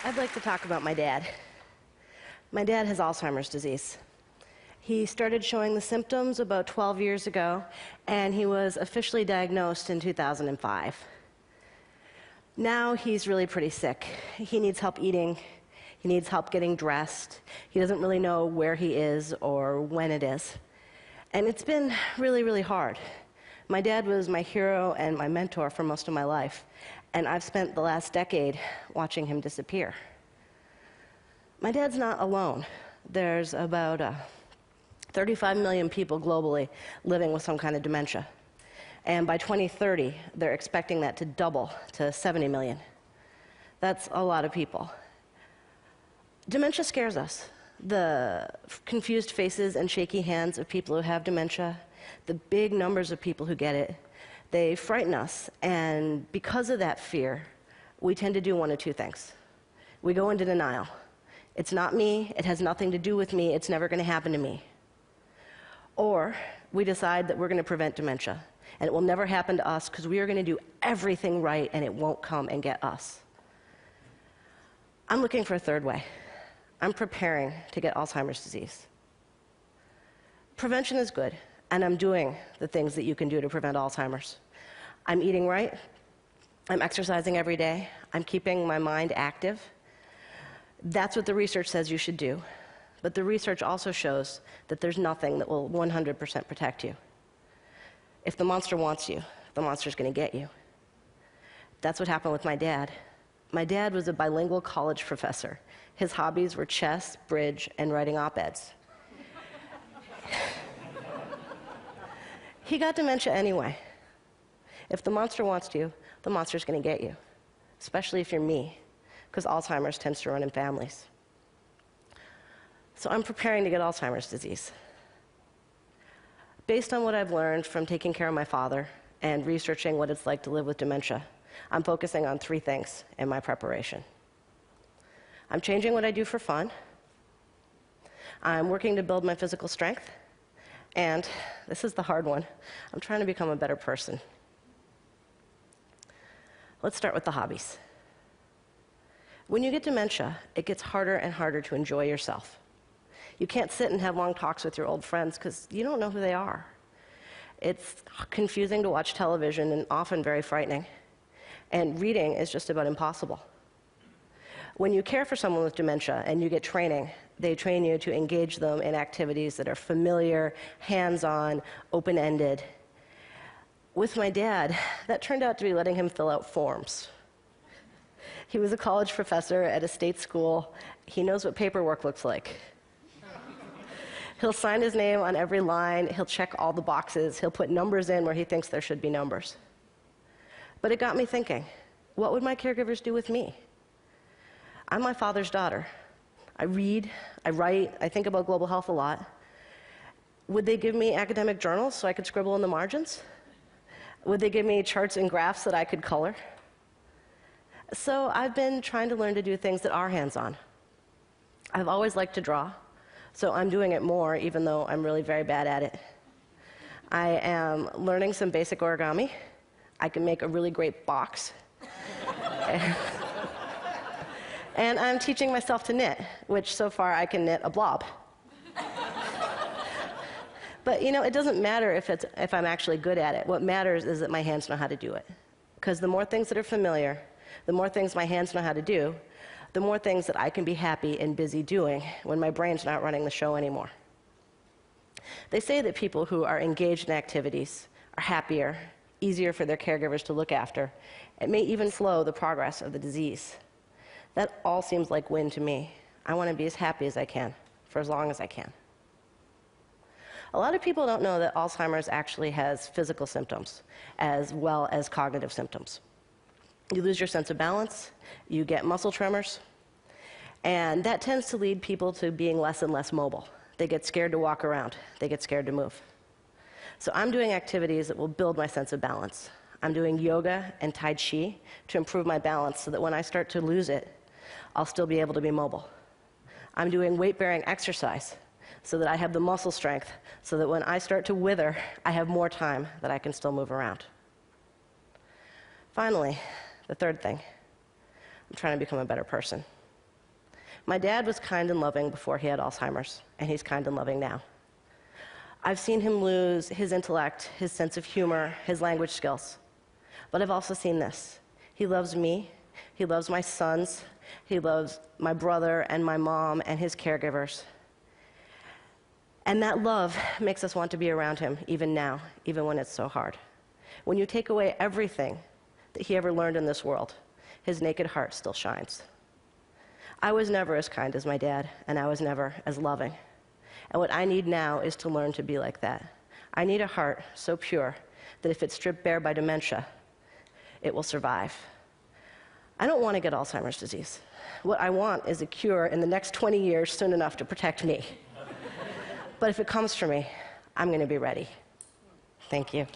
I'd like to talk about my dad. My dad has Alzheimer's disease. He started showing the symptoms about 12 years ago, and he was officially diagnosed in 2005. Now he's really pretty sick. He needs help eating. He needs help getting dressed. He doesn't really know where he is or when it is. And it's been really, really hard. My dad was my hero and my mentor for most of my life, and I've spent the last decade watching him disappear. My dad's not alone. There's about 35 million people globally living with some kind of dementia. And by 2030, they're expecting that to double to 70 million. That's a lot of people. Dementia scares us. The confused faces and shaky hands of people who have dementia, the big numbers of people who get it, they frighten us. And because of that fear, we tend to do one of two things. We go into denial. It's not me, it has nothing to do with me, it's never going to happen to me. Or we decide that we're going to prevent dementia, and it will never happen to us because we are going to do everything right and it won't come and get us. I'm looking for a third way. I'm preparing to get Alzheimer's disease. Prevention is good, and I'm doing the things that you can do to prevent Alzheimer's. I'm eating right, I'm exercising every day, I'm keeping my mind active. That's what the research says you should do. But the research also shows that there's nothing that will 100% protect you. If the monster wants you, the monster's going to get you. That's what happened with my dad. My dad was a bilingual college professor. His hobbies were chess, bridge, and writing op-eds. He got dementia anyway. If the monster wants you, the monster's going to get you, especially if you're me, because Alzheimer's tends to run in families. So I'm preparing to get Alzheimer's disease. Based on what I've learned from taking care of my father and researching what it's like to live with dementia, I'm focusing on three things in my preparation. I'm changing what I do for fun. I'm working to build my physical strength. And this is the hard one. I'm trying to become a better person. Let's start with the hobbies. When you get dementia, it gets harder and harder to enjoy yourself. You can't sit and have long talks with your old friends because you don't know who they are. It's confusing to watch television and often very frightening. And reading is just about impossible. When you care for someone with dementia and you get training, they train you to engage them in activities that are familiar, hands-on, open-ended. With my dad, that turned out to be letting him fill out forms. He was a college professor at a state school. He knows what paperwork looks like. He'll sign his name on every line. He'll check all the boxes. He'll put numbers in where he thinks there should be numbers. But it got me thinking, what would my caregivers do with me? I'm my father's daughter. I read, I write, I think about global health a lot. Would they give me academic journals so I could scribble in the margins? Would they give me charts and graphs that I could color? So I've been trying to learn to do things that are hands-on. I've always liked to draw, so I'm doing it more, even though I'm really very bad at it. I am learning some basic origami. I can make a really great box. And I'm teaching myself to knit, which so far I can knit a blob. But you know, it doesn't matter if I'm actually good at it. What matters is that my hands know how to do it. Because the more things that are familiar, the more things my hands know how to do, the more things that I can be happy and busy doing when my brain's not running the show anymore. They say that people who are engaged in activities are happier, easier for their caregivers to look after. It may even slow the progress of the disease. That all seems like win to me. I want to be as happy as I can, for as long as I can. A lot of people don't know that Alzheimer's actually has physical symptoms as well as cognitive symptoms. You lose your sense of balance, you get muscle tremors, and that tends to lead people to being less and less mobile. They get scared to walk around, they get scared to move. So I'm doing activities that will build my sense of balance. I'm doing yoga and tai chi to improve my balance so that when I start to lose it, I'll still be able to be mobile. I'm doing weight-bearing exercise so that I have the muscle strength so that when I start to wither, I have more time that I can still move around. Finally, the third thing, I'm trying to become a better person. My dad was kind and loving before he had Alzheimer's, and he's kind and loving now. I've seen him lose his intellect, his sense of humor, his language skills. But I've also seen this. He loves me, he loves my sons, he loves my brother and my mom and his caregivers. And that love makes us want to be around him even now, even when it's so hard. When you take away everything that he ever learned in this world, his naked heart still shines. I was never as kind as my dad, and I was never as loving. And what I need now is to learn to be like that. I need a heart so pure that if it's stripped bare by dementia, it will survive. I don't want to get Alzheimer's disease. What I want is a cure in the next 20 years soon enough to protect me. But if it comes for me, I'm going to be ready. Thank you.